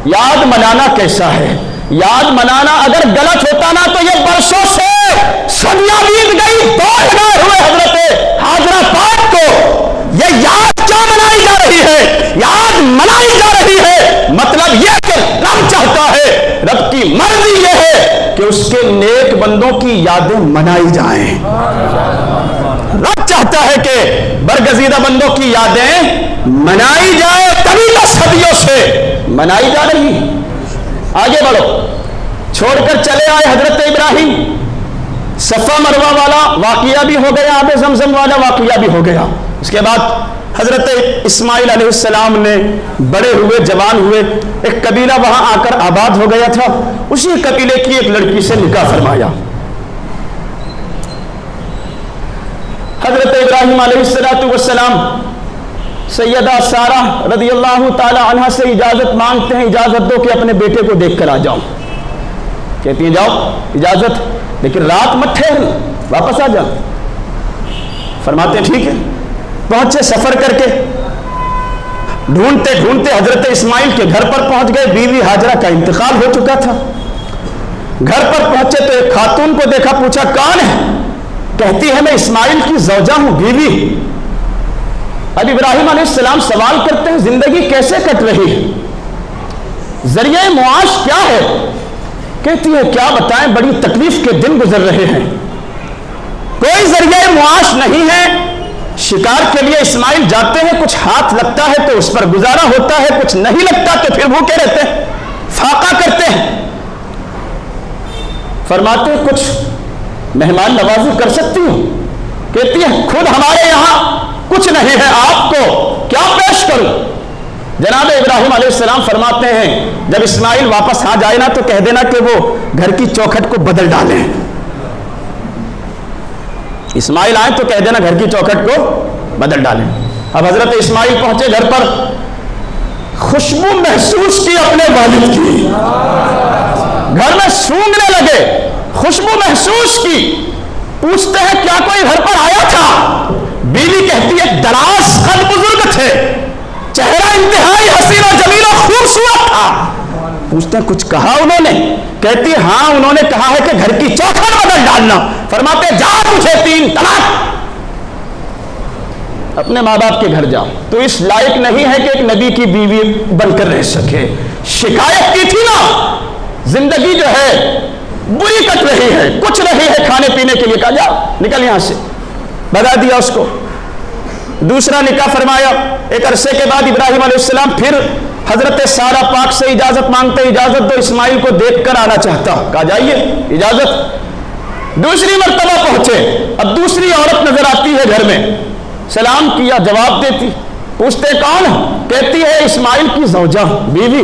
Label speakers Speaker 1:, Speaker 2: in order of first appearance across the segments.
Speaker 1: یاد منانا کیسا ہے؟ یاد منانا اگر غلط ہوتا نا تو یہ برسوں سے صدیاں بیت گئی 2000 ہوئے حضرت حاجرہ پاک کو یہ یاد کیا منائی جا رہی ہے؟ یاد منائی جا رہی ہے مطلب یہ کہ رب چاہتا ہے، رب کی مرضی یہ ہے کہ اس کے نیک بندوں کی یادیں منائی جائیں۔ رب چاہتا ہے کہ برگزیدہ بندوں کی یادیں منائی جائیں، تبھی تو صدیوں سے منائی جا رہی۔ آگے بڑھو، چھوڑ کر چلے آئے حضرت ابراہیم، صفا مروہ والا واقعہ بھی ہو گیا، آب زمزم والا واقعہ بھی ہو گیا۔ اس کے بعد حضرت اسماعیل علیہ السلام نے بڑے ہوئے، جوان ہوئے، ایک قبیلہ وہاں آ کر آباد ہو گیا تھا، اسی قبیلے کی ایک لڑکی سے نکاح فرمایا۔ حضرت ابراہیم علیہ السلام سیدہ سارہ رضی اللہ تعالی عنہ سے اجازت مانگتے ہیں، اجازت دو کہ اپنے بیٹے کو دیکھ کر آ جاؤں۔ کہتی ہیں جاؤ اجازت، لیکن رات مت ٹھہر، واپس آ جاؤ۔ فرماتے ہیں ٹھیک ہے۔ پہنچے، سفر کر کے ڈھونڈتے ڈھونڈتے حضرت اسماعیل کے گھر پر پہنچ گئے۔ بیوی ہاجرہ کا انتقال ہو چکا تھا۔ گھر پر پہنچے تو ایک خاتون کو دیکھا، پوچھا کون ہے؟ کہتی ہے میں اسماعیل کی زوجہ ہوں، بیوی۔ اب ابراہیم علیہ السلام سوال کرتے ہیں زندگی کیسے کٹ رہی ہے؟ ذریعہ معاش کیا ہے؟ کہتی ہے کیا بتائیں، بڑی تکلیف کے دن گزر رہے ہیں، کوئی ذریعہ معاش نہیں ہے۔ شکار کے لیے اسماعیل جاتے ہیں، کچھ ہاتھ لگتا ہے تو اس پر گزارا ہوتا ہے، کچھ نہیں لگتا تو پھر بھوکے رہتے ہیں، فاقہ کرتے ہیں۔ فرماتے ہیں کچھ مہمان نوازی کر سکتی ہوں؟ کہتی ہے خود ہمارے یہاں کچھ نہیں ہے، آپ کو کیا پیش کروں؟ جناب ابراہیم علیہ السلام فرماتے ہیں جب اسماعیل واپس آ جائے نا تو کہہ دینا کہ وہ گھر کی چوکھٹ کو بدل ڈالیں۔ اسماعیل آئے تو کہہ دینا گھر کی چوکھٹ کو بدل ڈالیں۔ اب حضرت اسماعیل پہنچے گھر پر، خوشبو محسوس کی اپنے والد کی، گھر میں سونگنے لگے، خوشبو محسوس کی۔ پوچھتے ہیں کیا کوئی گھر پر آیا تھا؟ بیوی کہتی ہے دراز قد بزرگ تھے، چہرہ انتہائی حسین و جمیل و خوبصورت تھا۔ پوچھتے ہیں کچھ کہا انہوں نے؟ کہتی ہے ہاں انہوں نے کہا ہے کہ گھر کی چوکھٹ بدل ڈالنا۔ فرماتے جا تجھے 3 طلاق، اپنے ماں باپ کے گھر جاؤ، تو اس لائق نہیں ہے کہ ایک نبی کی بیوی بن کر رہ سکے۔ شکایت کی تھی نا، زندگی جو ہے بری کٹ رہی ہے، کچھ نہیں ہے کھانے پینے کے لیے، کہا جا نکل یہاں سے، بھگا دیا اس کو۔ دوسرا نکاح فرمایا۔ ایک عرصے کے بعد ابراہیم علیہ السلام پھر حضرت سارہ پاک سے اجازت مانگتے، اجازت دو اسماعیل کو دیکھ کر آنا چاہتا ہوں۔ کہا جائیے، اجازت۔ دوسری مرتبہ پہنچے، اب دوسری عورت نظر آتی ہے گھر میں، سلام کیا، جواب دیتی۔ پوچھتے کون؟ کہتی ہے اسماعیل کی زوجہ، بیوی۔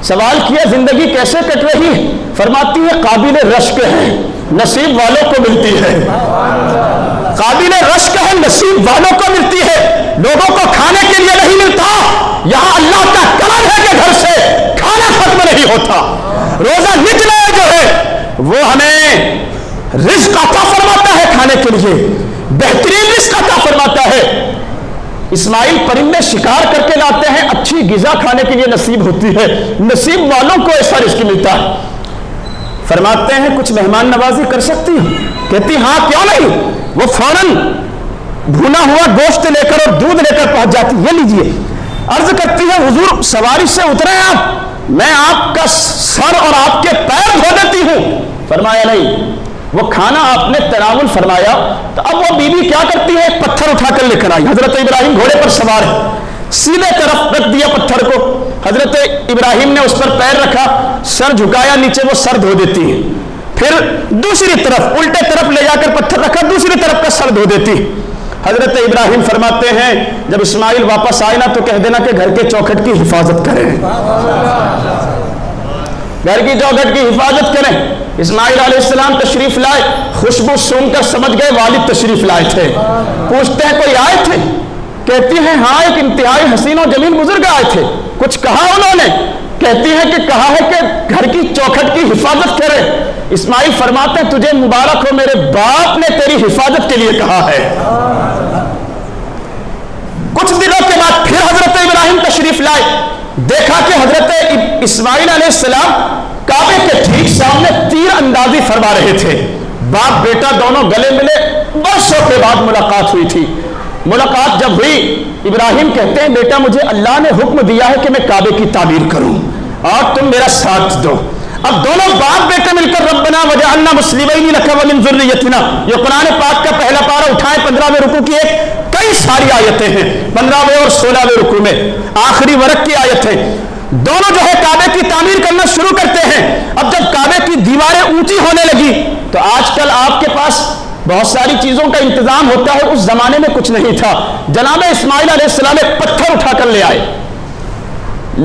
Speaker 1: سوال کیا زندگی کیسے کٹ رہی ہے؟ فرماتی ہے قابل رشک ہے، نصیب والوں کو ملتی ہے۔ قابل رشک ہے، نصیب والوں کو ملتی ہے، لوگوں کو کھانے کے لیے نہیں ملتا۔ یہاں اللہ کا کرم ہے کہ گھر سے کھانا ختم نہیں ہوتا، روزہ نکلے جو ہے وہ ہمیں رزق عطا فرماتا ہے، کھانے کے لیے بہترین رزق عطا فرماتا ہے۔ اسماعیل پرندے شکار کر کے لاتے ہیں، اچھی غذا کھانے کے لیے نصیب ہوتی ہے، نصیب والوں کو ایسا رزق ملتا ہے۔ فرماتے ہیں کچھ مہمان نوازی کر سکتی ہوں؟ کہتی ہاں کیوں نہیں۔ وہ فوراً بھونا ہوا گوشت لے کر اور دودھ لے کر پہنچ جاتی، یہ لیجئے۔ عرض کرتی ہے حضور سواری سے اترے آپ، میں آپ کا سر اور آپ کے پیر دھو دیتی ہوں۔ فرمایا نہیں۔ وہ کھانا آپ نے تناول فرمایا تو اب وہ بیوی کیا کرتی ہے؟ ایک پتھر اٹھا کر لے کر آئی۔ حضرت ابراہیم گھوڑے پر سوار ہے، سیدھے طرف رکھ دیا پتھر کو، حضرت ابراہیم نے اس پر پیر رکھا، سر جھکایا نیچے، وہ سر دھو دیتی ہے۔ پھر دوسری طرف الٹے طرف لے جا کر پتھر رکھا، دوسری طرف کا سر دھو دیتی۔ حضرت ابراہیم فرماتے ہیں جب اسماعیل واپس آئے نا تو کہہ دینا کہ گھر کے چوکھٹ کی حفاظت کریں، گھر کی چوکھٹ کی حفاظت کریں۔ اسماعیل علیہ السلام تشریف لائے، خوشبو سونگ کر سمجھ گئے والد تشریف لائے تھے۔ پوچھتے ہیں کوئی آئے تھے؟ کہتی ہیں ہاں ایک انتہائی حسین و جمیل بزرگ آئے تھے۔ کچھ کہا انہوں نے؟ کہتی ہے کہ کہا ہے کہ گھر کی چوکھٹ کی حفاظت کرے۔ اسماعیل فرماتے ہیں تجھے مبارک ہو، میرے باپ نے تیری حفاظت کے لیے کہا ہے۔ کچھ دنوں کے بعد پھر حضرت ابراہیم تشریف لائے، دیکھا کہ حضرت اسماعیل علیہ السلام کعبے کے ٹھیک سامنے تیر اندازی فرما رہے تھے. باپ بیٹا دونوں گلے ملے, برسوں کے بعد ملاقات ہوئی تھی. ملاقات جب ہوئی, ابراہیم کہتے ہیں بیٹا مجھے اللہ نے حکم دیا ہے کہ میں کعبے کی تعمیر کروں اور تم میرا ساتھ دو. اب دونوں باپ بیٹے مل کر ربنا وجعلنا مسلمین لک ومن ذریتنا, یہ قرآن پاک کا پہلا پارہ اٹھائیں 15ویں رکوع کی کئی ساری آیتیں ہیں, 15ویں اور 16ویں رکوع میں آخری ورق کی آیت ہے. دونوں جو ہے کعبے کی تعمیر کرنا شروع کرتے ہیں. اب جب کعبے کی دیواریں اونچی ہونے لگی تو آج کل آپ کے پاس بہت ساری چیزوں کا انتظام ہوتا ہے, اس زمانے میں کچھ نہیں تھا. جناب اسماعیل علیہ السلام ایک پتھر اٹھا کر لے آئے,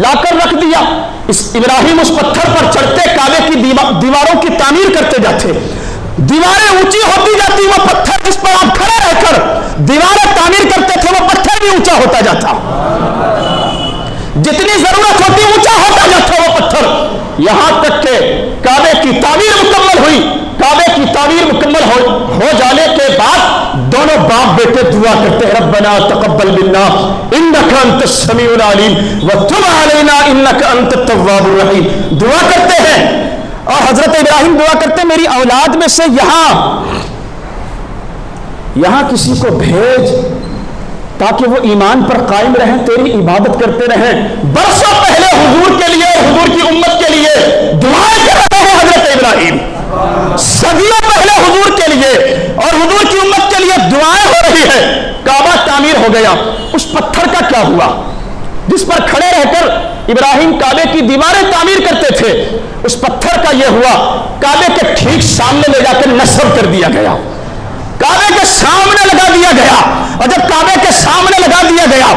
Speaker 1: لا کر رکھ دیا. ابراہیم اس پتھر پر چڑھتے, کعبے کی دیواروں کی تعمیر کرتے جاتے. دیواریں اونچی ہوتی جاتی, وہ پتھر جس پر آپ کھڑے رہ کر دیواریں تعمیر کرتے تھے وہ پتھر بھی اونچا ہوتا جاتا, جتنی ضرورت ہوتی اونچا ہوتا جاتا وہ پتھر, یہاں تک کہ کعبے کی تعمیر مکمل ہوئی. کعبے کی تعمیر مکمل ہو جانے کے بعد دونوں باپ بیٹے دعا کرتے ہیں ربنا تقبل منا انک انت السمیع العلیم وتب علینا انک انت التواب الرحیم. دعا کرتے ہیں اور حضرت ابراہیم دعا کرتے ہیں میری اولاد میں سے یہاں کسی کو بھیج تاکہ وہ ایمان پر قائم رہیں, تیری عبادت کرتے رہیں. برسوں پہلے حضور کے لیے, حضور کی امت کے لیے دعائیں کر رہے ہیں حضرت ابراہیم, صدیوں پہلے حضور کے لیے اور حضور کی امت کے لیے دعائیں ہو رہی ہے. کعبہ تعمیر ہو گیا. اس پتھر کا کیا ہوا جس پر کھڑے رہ کر ابراہیم کعبے کی دیواریں تعمیر کرتے تھے؟ اس پتھر کا یہ ہوا کعبے کے ٹھیک سامنے لے جا کر نصب کر دیا گیا, کعبے کے سامنے لگا دیا گیا. اور جب کعبے کے سامنے لگا دیا گیا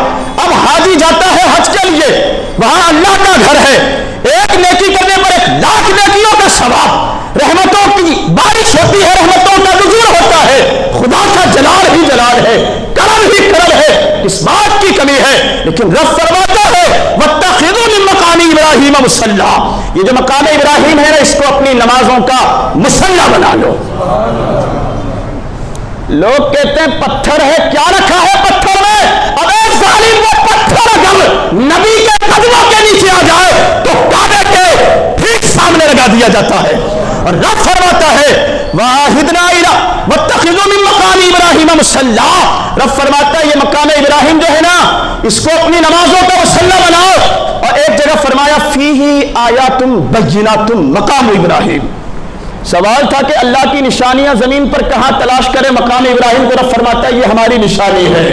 Speaker 1: اب حاجی جاتا ہے حج کے لیے, وہاں اللہ کا گھر ہے, ایک نیکی کرنے پر 1,00,000 نیکیوں کا ثواب, رحمتوں کی بارش ہوتی ہے, رحمتوں کا نزول ہوتا ہے. خدا کا جلال ہی جلال ہے, کرم ہی کرم ہے, اس بات کی کمی ہے. لیکن رب فرماتا ہے واتخذوا من مقام ابراہیم مصلی, یہ جو مقام ابراہیم ہے نا اس کو اپنی نمازوں کا مصلی بنا لو. لوگ کہتے ہیں پتھر ہے, کیا رکھا ہے پتھر میں؟ اب ایک ظالم وہ پتھر اگر نبی کے قدموں کے نیچے آ جائے تو کعبے کے ٹھیک سامنے لگا دیا جاتا ہے. اور رب فرماتا ہے وَعَهِدْنَا إِلَىٰ وَاتَّخِذُوا مِن مَّقَامِ إِبْرَاهِيمَ مُصَلًّى, رب فرماتا ہے یہ مقام ابراہیم جو ہے نا اس کو اپنی نمازوں کا مصلی بناؤ. اور ایک جگہ فرمایا فِيهِ آيَاتٌ بَيِّنَاتٌ مقام ابراہیم. سوال تھا کہ اللہ کی نشانیاں زمین پر کہاں تلاش کریں؟ مقام ابراہیم کو رب فرماتا ہے یہ ہماری نشانی ہے.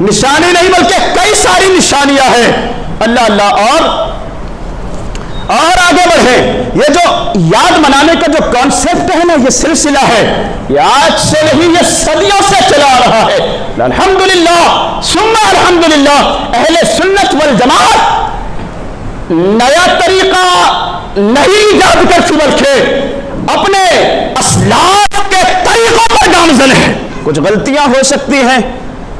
Speaker 1: نشانی نہیں بلکہ کئی ساری نشانیاں ہیں. اللہ اللہ. اور آگے بڑھیں. یہ جو یاد منانے کا جو کانسیپٹ ہے نا یہ سلسلہ ہے, یہ آج سے نہیں, یہ صدیوں سے چلا آ رہا ہے. الحمدللہ ثم الحمدللہ اہل سنت والجماعت نیا طریقہ نہیں ایجاد کرتی بلکہ اپنے اسلاف کے طریقوں پر گامزن ہے. کچھ غلطیاں ہو سکتی ہیں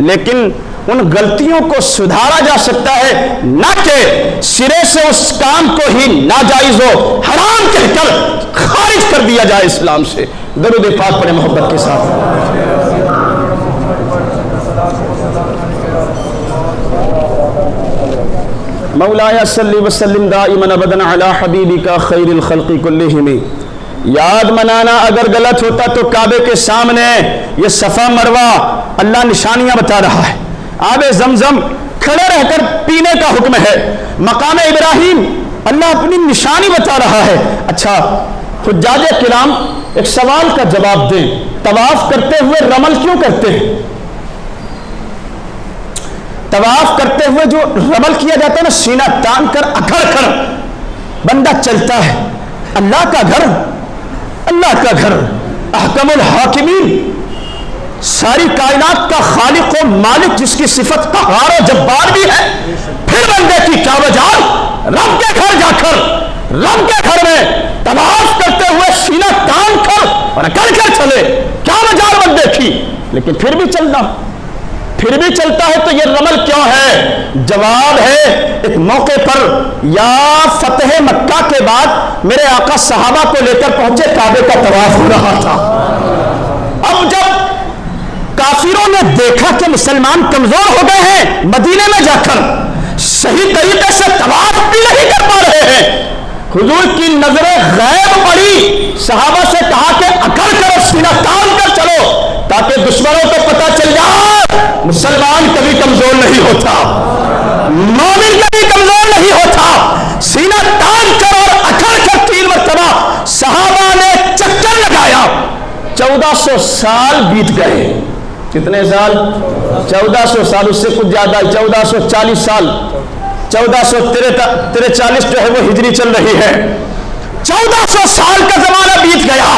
Speaker 1: لیکن ان غلطیوں کو سدھارا جا سکتا ہے, نہ کہ سرے سے اس کام کو ہی ناجائز و حرام کہہ کر خارج کر دیا جائے اسلام سے. درود پاک پڑھیں محبت کے ساتھ. مولایا صلی وسلم دائما ابدا علی حبیبک خیر الخلق کلہم. یاد منانا اگر غلط ہوتا تو کعبے کے سامنے یہ صفا مروہ اللہ نشانیاں بتا رہا ہے, آب زمزم کھڑے رہ کر پینے کا حکم ہے, مقام ابراہیم اللہ اپنی نشانی بتا رہا ہے. اچھا حجاج کرام ایک سوال کا جواب دیں, طواف کرتے ہوئے رمل کیوں کرتے ہیں؟ طواف کرتے ہوئے جو رمل کیا جاتا ہے نا, سینہ تان کر اکھڑ کر بندہ چلتا ہے. اللہ کا گھر, اللہ کا گھر احکم الحاکمین, ساری کائنات کا خالق و مالک جس کی صفت قہار و جبار بھی ہے, پھر بندے کی کیا وجہ رب کے گھر جا کر رب کے گھر میں طواف کرتے ہوئے سینہ تان کر اور اکڑ کر چلے, کیا وجہ بندے کی؟ لیکن پھر بھی چلنا, پھر بھی چلتا ہے تو یہ رمل کیوں ہے؟ جواب ہے ایک موقع پر یا فتح مکہ کے بعد میرے آقا صحابہ کو لے کر پہنچے, کعبے کا طواف ہو رہا تھا. اب جب کافروں نے دیکھا کہ مسلمان کمزور ہو گئے ہیں, مدینے میں جا کر صحیح طریقے سے طواف بھی نہیں کر پا رہے ہیں. حضور کی نظر غیب پڑی, صحابہ سے کہا کہ اکڑ کرو, سینہ تان کر چلو, تاکہ دشمنوں کو پتہ چل جائے مسلمان کبھی کمزور نہیں ہوتا, مومن کبھی کمزور نہیں ہوتا. سینہ تان کر اور اکڑ کر 3 مرتبہ صحابہ نے چکر لگایا. 1400 سال بیت گئے. کتنے سال؟ 1400 سال, اس سے کچھ زیادہ, 1440 سال, 1443 جو ہے وہ ہجری چل رہی ہے. 1400 سال کا زمانہ بیت گیا.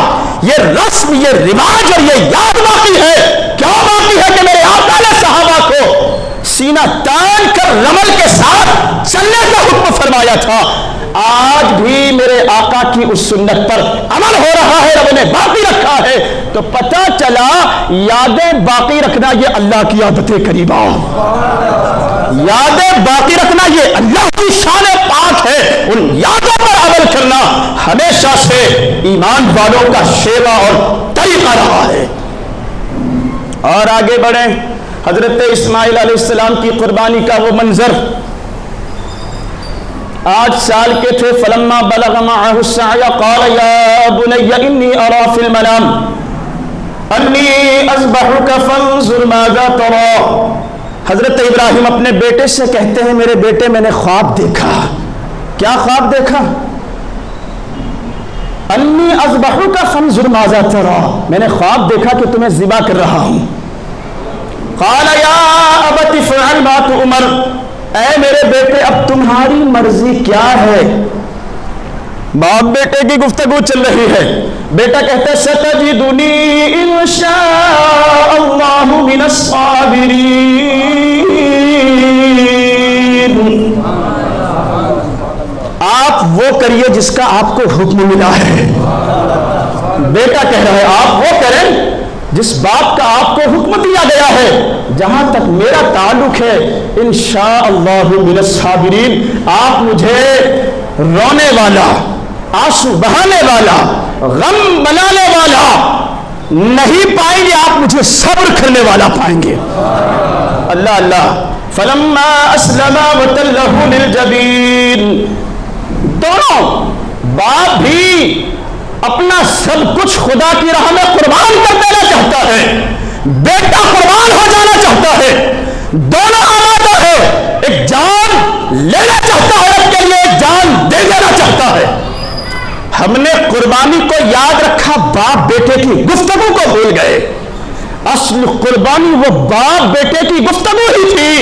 Speaker 1: یہ رسم, یہ رواج اور یہ یاد باقی ہے. کیا باقی ہے کہ میرے آقا نے صحابہ کو سینہ تان کر رمل کے ساتھ چلنے کا حکم فرمایا تھا. آج بھی میرے آقا کی اس سنت پر عمل ہو رہا ہے, رب نے باقی رکھا ہے. تو پتہ چلا یادیں باقی رکھنا یہ اللہ کی عادت کریمہ, یادیں باقی رکھنا یہ اللہ کی شان پاک ہے. ان یادوں پر عمل کرنا ہمیشہ سے ایمان والوں کا شیوا اور طریقہ رہا ہے. اور آگے بڑھیں. حضرت اسماعیل علیہ السلام کی قربانی کا وہ منظر, 8 سال کے تھے. فلما بلغ معه السعي قال يا بني اني ارى في المنام اني اذبحك فانظر ماذا ترى. حضرت ابراہیم اپنے بیٹے سے کہتے ہیں میرے بیٹے میں نے خواب دیکھا. کیا خواب دیکھا؟ انی اذبحک فانظر ماذا ترى, میں نے خواب دیکھا کہ تمہیں ذبح کر رہا ہوں. قال یا ابت افعل ما تؤمر, اے میرے بیٹے اب تمہاری مرضی کیا ہے. باپ بیٹے کی گفتگو چل رہی ہے. بیٹا کہتا ہے ستجدنی ان شاء اللہ من الصابرین. آپ وہ کریے جس کا آپ کو حکم ملا ہے. بیٹا کہہ رہا ہے آپ وہ کریں جس بات کا آپ کو حکم دیا گیا ہے. جہاں تک میرا تعلق ہے انشاءاللہ من الصابرین, آپ مجھے رونے والا, آنسو بہانے والا, غم بنانے والا نہیں پائیں گے, آپ مجھے صبر کرنے والا پائیں گے. اللہ اللہ. فلما اسلما وتلہ للجبین, دونوں باپ بھی اپنا سب کچھ خدا کی راہ میں قربان کر دینا چاہتا ہے, بیٹا قربان ہو جانا چاہتا ہے. دونوں آمادہ ہے, ایک جان لینا چاہتا ہے اس کے لیے, ایک جان دے دینا چاہتا ہے. ہم نے قربانی کو یاد رکھا, باپ بیٹے کی گفتگو کو بھول گئے. اصل قربانی وہ باپ بیٹے کی گفتگو ہی تھی.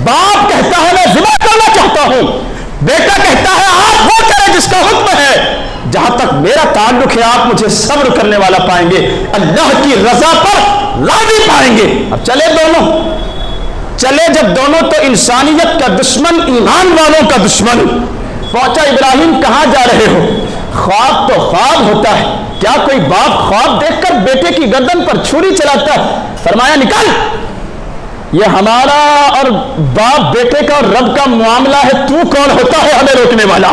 Speaker 1: باپ کہتا ہے میں ذبح کرنا چاہتا ہوں, بیٹا کہتا ہے آپ وہ کریں جس کا حکم ہے. جہاں تک میرا تعلق ہے آپ مجھے صبر کرنے والا پائیں گے, اللہ کی رضا پر راضی پائیں گے. اب چلے دونوں, چلے جب دونوں تو انسانیت کا دشمن, ایمان والوں کا دشمن. پہنچا ابراہیم کہاں جا رہے ہو؟ خواب تو خواب ہوتا ہے, کیا کوئی باپ خواب دیکھ کر بیٹے کی گردن پر چھری چلاتا ہے؟ فرمایا نکل, یہ ہمارا اور باپ بیٹے کا اور رب کا معاملہ ہے, تو کون ہوتا ہے ہمیں روکنے والا؟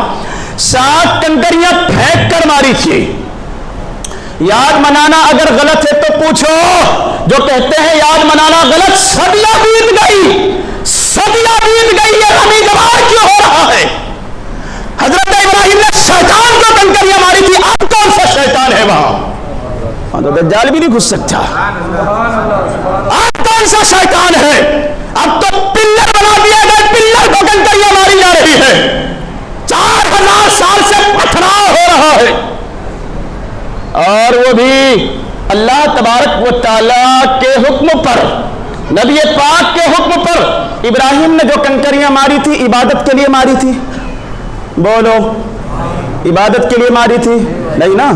Speaker 1: 7 کنکریاں پھینک کر ماری تھی. یاد منانا اگر غلط ہے تو پوچھو. جو کہتے ہیں یاد منانا غلط, صدیاں بیت گئی, صدیاں بیت گئی, یہ غمی جوار کیوں ہو رہا ہے؟ حضرت ابراہیم نے شیطان کو کنکریاں ماری تھی, اب کون سا شیطان ہے وہاں؟ تو دجال بھی نہیں گھس سکتا. اب کون سا شیطان ہے؟ اب تو پلر بنا دیا گیا, پلر کو کنکریاں ماری جا رہی ہے. 4000 سال سے پتھراؤ ہو رہا ہے, اور وہ بھی اللہ تبارک و تعالیٰ کے حکم پر, نبی پاک کے حکم پر. ابراہیم نے جو کنکریاں ماری تھی عبادت کے لیے ماری تھی؟ بولو, عبادت کے لیے ماری تھی؟ نہیں نا.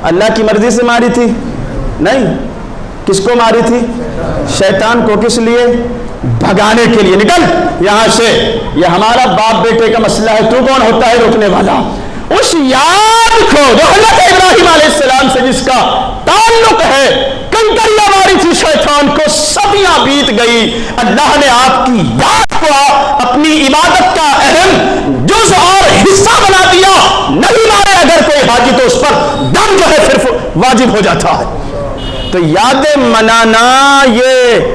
Speaker 1: اللہ کی مرضی سے ماری تھی؟ نہیں. کس کو ماری تھی؟ شیطان کو. کس لیے؟ بھگانے کے لیے. نکل یہاں سے, یہ ہمارا باپ بیٹے کا مسئلہ ہے, تو کون ہوتا ہے روکنے والا؟ اس یاد کو جو حضرت ابراہیم علیہ السلام سے جس کا تعلق ہے, کنکریاں ماری تھی شیطان کو, صدیاں بیت گئی. اللہ نے آپ کی یاد کو اپنی عبادت کا اہم جز اور حصہ بنا دیا. نہیں مارے اگر کوئی حاجی تو اس پر دم جو ہے پھر واجب ہو جاتا ہے. تو یادیں منانا یہ